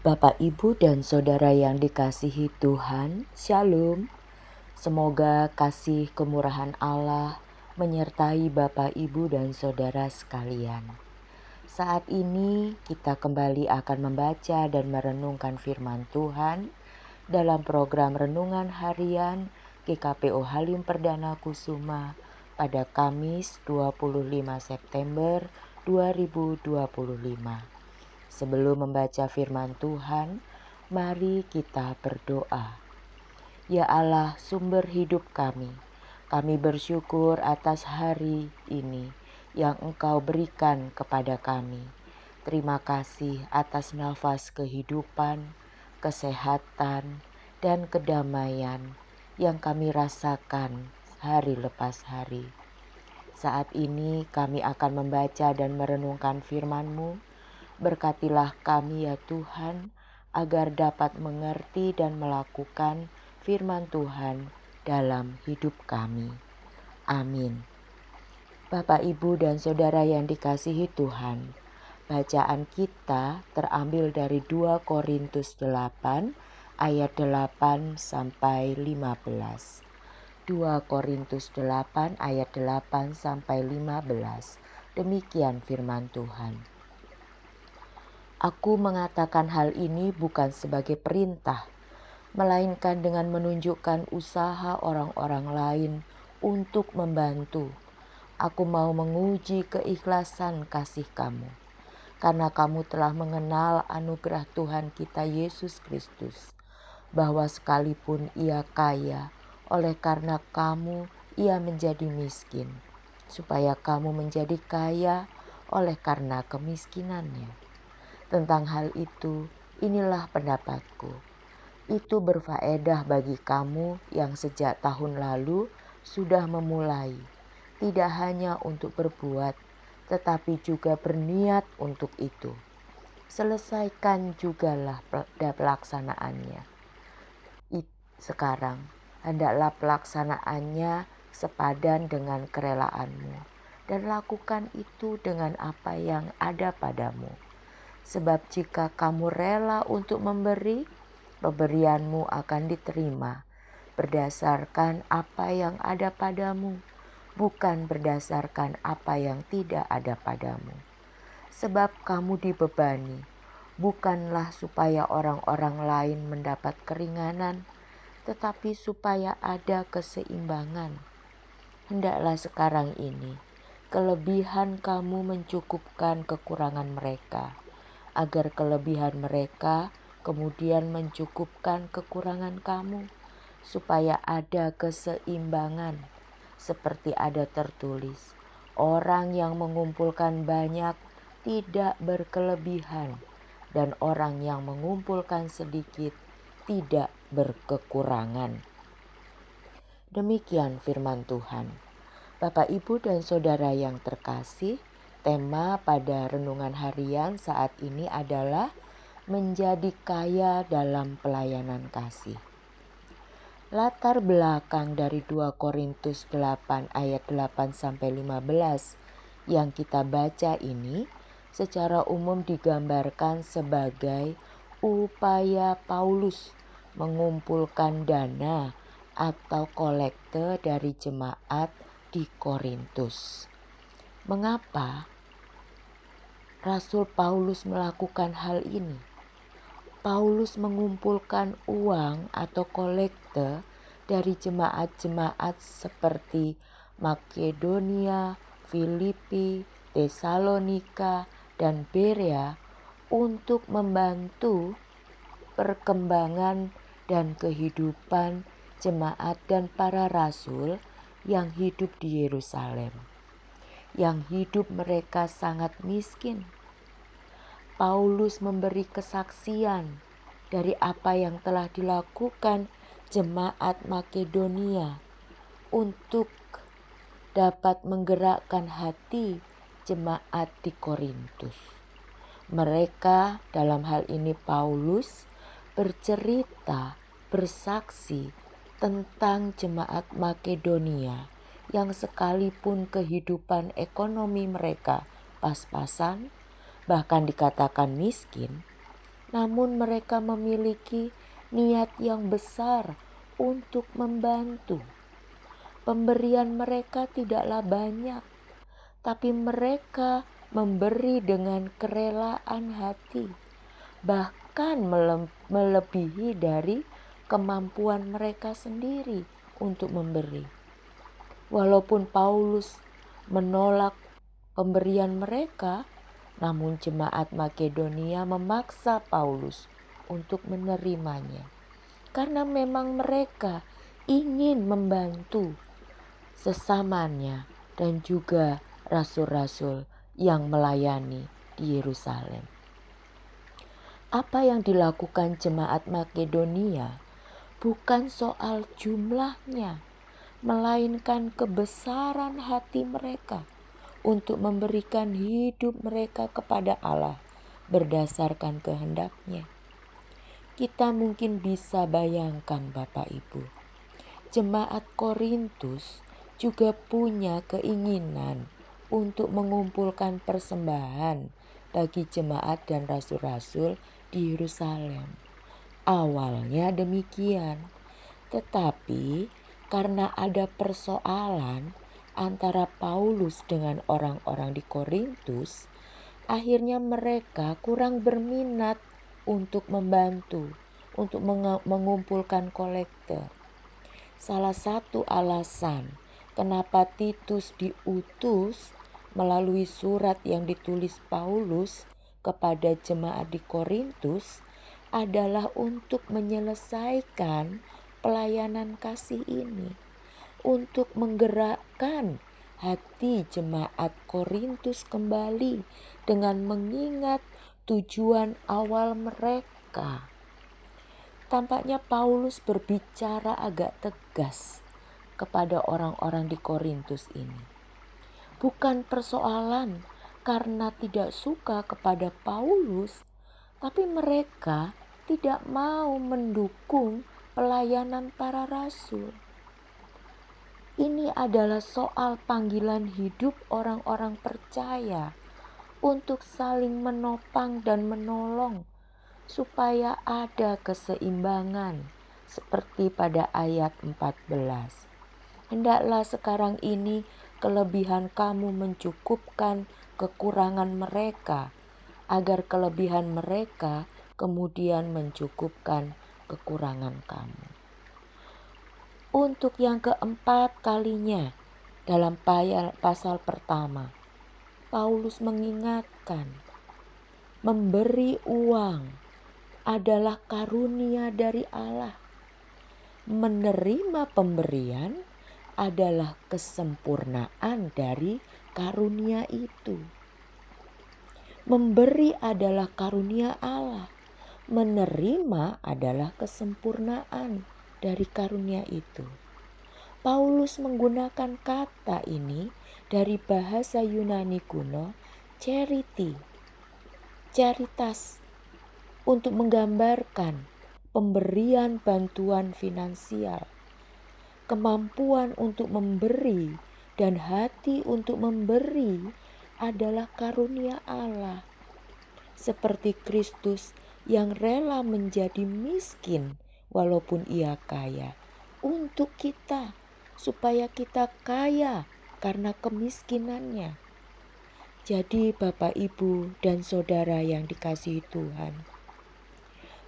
Bapak, Ibu, dan Saudara yang dikasihi Tuhan, Shalom. Semoga kasih kemurahan Allah menyertai Bapak, Ibu, dan Saudara sekalian. Saat ini kita kembali akan membaca dan merenungkan firman Tuhan dalam program Renungan Harian GKPO Halim Perdana Kusuma pada Kamis 25 September 2025. Sebelum membaca firman Tuhan, mari kita berdoa. Ya Allah, sumber hidup kami bersyukur atas hari ini yang Engkau berikan kepada kami. Terima kasih atas nafas kehidupan, kesehatan, dan kedamaian yang kami rasakan hari lepas hari. Saat ini kami akan membaca dan merenungkan firman-Mu. Berkatilah kami ya Tuhan, agar dapat mengerti dan melakukan firman Tuhan dalam hidup kami. Amin. Bapak, Ibu, dan Saudara yang dikasihi Tuhan, bacaan kita terambil dari 2 Korintus 8 ayat 8 sampai 15. 2 Korintus 8 ayat 8 sampai 15. Demikian firman Tuhan. Aku mengatakan hal ini bukan sebagai perintah, melainkan dengan menunjukkan usaha orang-orang lain untuk membantu. Aku mau menguji keikhlasan kasih kamu, karena kamu telah mengenal anugerah Tuhan kita Yesus Kristus, bahwa sekalipun Ia kaya, oleh karena kamu Ia menjadi miskin, supaya kamu menjadi kaya oleh karena kemiskinannya. Tentang hal itu, inilah pendapatku. Itu berfaedah bagi kamu yang sejak tahun lalu sudah memulai, tidak hanya untuk berbuat, tetapi juga berniat untuk itu. Selesaikan jugalah pelaksanaannya. Sekarang, hendaklah pelaksanaannya sepadan dengan kerelaanmu, dan lakukan itu dengan apa yang ada padamu. Sebab jika kamu rela untuk memberi, pemberianmu akan diterima berdasarkan apa yang ada padamu, bukan berdasarkan apa yang tidak ada padamu. Sebab kamu dibebani, bukanlah supaya orang-orang lain mendapat keringanan, tetapi supaya ada keseimbangan. Hendaklah sekarang ini kelebihan kamu mencukupkan kekurangan mereka, agar kelebihan mereka kemudian mencukupkan kekurangan kamu, supaya ada keseimbangan. Seperti ada tertulis, orang yang mengumpulkan banyak tidak berkelebihan, dan orang yang mengumpulkan sedikit tidak berkekurangan. Demikian firman Tuhan. Bapak, Ibu, dan Saudara yang terkasih, tema pada renungan harian saat ini adalah menjadi kaya dalam pelayanan kasih. Latar belakang dari 2 Korintus 8 ayat 8 sampai 15 yang kita baca ini secara umum digambarkan sebagai upaya Paulus mengumpulkan dana atau kolekte dari jemaat di Korintus. Mengapa Rasul Paulus melakukan hal ini? Paulus mengumpulkan uang atau kolekte dari jemaat-jemaat seperti Makedonia, Filipi, Tesalonika, dan Berea untuk membantu perkembangan dan kehidupan jemaat dan para rasul yang hidup di Yerusalem, yang hidup mereka sangat miskin. Paulus memberi kesaksian dari apa yang telah dilakukan jemaat Makedonia untuk dapat menggerakkan hati jemaat di Korintus. Mereka, dalam hal ini Paulus, bercerita, bersaksi tentang jemaat Makedonia yang sekalipun kehidupan ekonomi mereka pas-pasan, bahkan dikatakan miskin, namun mereka memiliki niat yang besar untuk membantu. Pemberian mereka tidaklah banyak, tapi mereka memberi dengan kerelaan hati, bahkan melebihi dari kemampuan mereka sendiri untuk memberi. Walaupun Paulus menolak pemberian mereka, namun jemaat Makedonia memaksa Paulus untuk menerimanya, karena memang mereka ingin membantu sesamanya dan juga rasul-rasul yang melayani di Yerusalem. Apa yang dilakukan jemaat Makedonia bukan soal jumlahnya, melainkan kebesaran hati mereka untuk memberikan hidup mereka kepada Allah berdasarkan kehendak-Nya. Kita mungkin bisa bayangkan Bapak Ibu, jemaat Korintus juga punya keinginan untuk mengumpulkan persembahan bagi jemaat dan rasul-rasul di Yerusalem. Awalnya demikian, tetapi karena ada persoalan antara Paulus dengan orang-orang di Korintus, akhirnya mereka kurang berminat untuk membantu, untuk mengumpulkan kolektor. Salah satu alasan kenapa Titus diutus melalui surat yang ditulis Paulus kepada jemaat di Korintus adalah untuk menyelesaikan pelayanan kasih ini, untuk menggerakkan hati jemaat Korintus kembali dengan mengingat tujuan awal mereka. Tampaknya Paulus berbicara agak tegas kepada orang-orang di Korintus ini. Bukan persoalan karena tidak suka kepada Paulus, tapi mereka tidak mau mendukung pelayanan para rasul. Ini adalah soal panggilan hidup orang-orang percaya untuk saling menopang dan menolong supaya ada keseimbangan seperti pada ayat 14. Hendaklah sekarang ini kelebihan kamu mencukupkan kekurangan mereka, agar kelebihan mereka kemudian mencukupkan kekurangan kamu. Untuk yang keempat kalinya dalam pasal pertama, Paulus mengingatkan, memberi uang adalah karunia dari Allah. Menerima pemberian adalah kesempurnaan dari karunia itu. Memberi adalah karunia Allah. Menerima adalah kesempurnaan dari karunia itu. Paulus menggunakan kata ini dari bahasa Yunani kuno, caritas, untuk menggambarkan pemberian bantuan finansial. Kemampuan untuk memberi dan hati untuk memberi adalah karunia Allah. Seperti Kristus yang rela menjadi miskin walaupun ia kaya untuk kita, supaya kita kaya karena kemiskinannya. Jadi Bapak, Ibu, dan Saudara yang dikasihi Tuhan,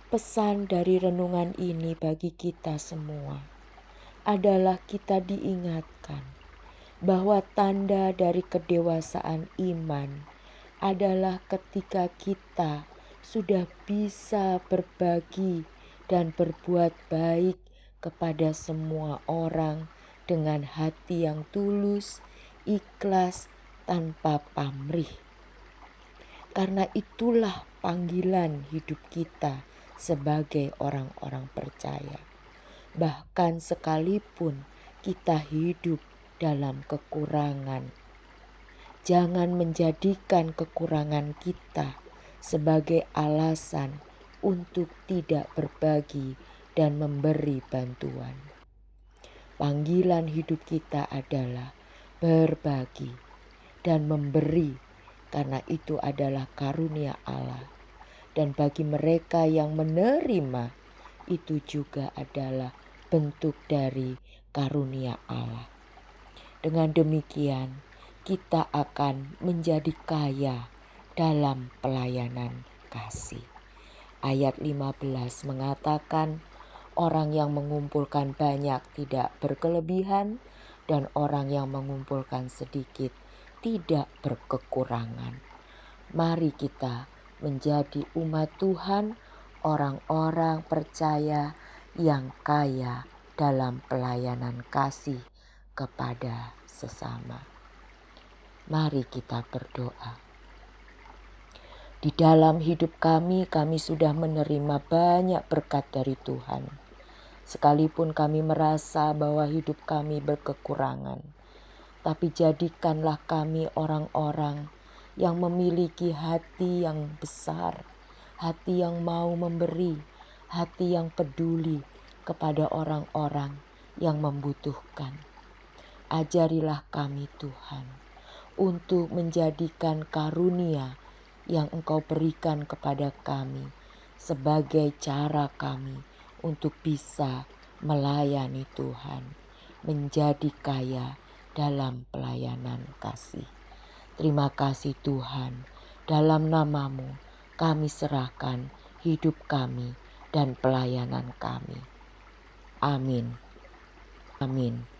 pesan dari renungan ini bagi kita semua adalah kita diingatkan bahwa tanda dari kedewasaan iman adalah ketika kita sudah bisa berbagi dan berbuat baik kepada semua orang dengan hati yang tulus, ikhlas, tanpa pamrih. Karena itulah panggilan hidup kita sebagai orang-orang percaya. Bahkan sekalipun kita hidup dalam kekurangan, jangan menjadikan kekurangan kita sebagai alasan untuk tidak berbagi dan memberi bantuan. Panggilan hidup kita adalah berbagi dan memberi, karena itu adalah karunia Allah. dan bagi mereka yang menerima, itu juga adalah bentuk dari karunia Allah. Dengan demikian, kita akan menjadi kaya dalam pelayanan kasih. Ayat 15 mengatakan, orang yang mengumpulkan banyak tidak berkelebihan, dan orang yang mengumpulkan sedikit tidak berkekurangan. Mari kita menjadi umat Tuhan, orang-orang percaya yang kaya dalam pelayanan kasih kepada sesama. Mari kita berdoa. Di dalam hidup kami sudah menerima banyak berkat dari Tuhan. Sekalipun kami merasa bahwa hidup kami berkekurangan, tapi jadikanlah kami orang-orang yang memiliki hati yang besar, hati yang mau memberi, hati yang peduli kepada orang-orang yang membutuhkan. Ajarilah kami Tuhan untuk menjadikan karunia yang Engkau berikan kepada kami sebagai cara kami untuk bisa melayani Tuhan, menjadi kaya dalam pelayanan kasih. Terima kasih Tuhan, dalam nama-Mu kami serahkan hidup kami dan pelayanan kami. Amin. Amin.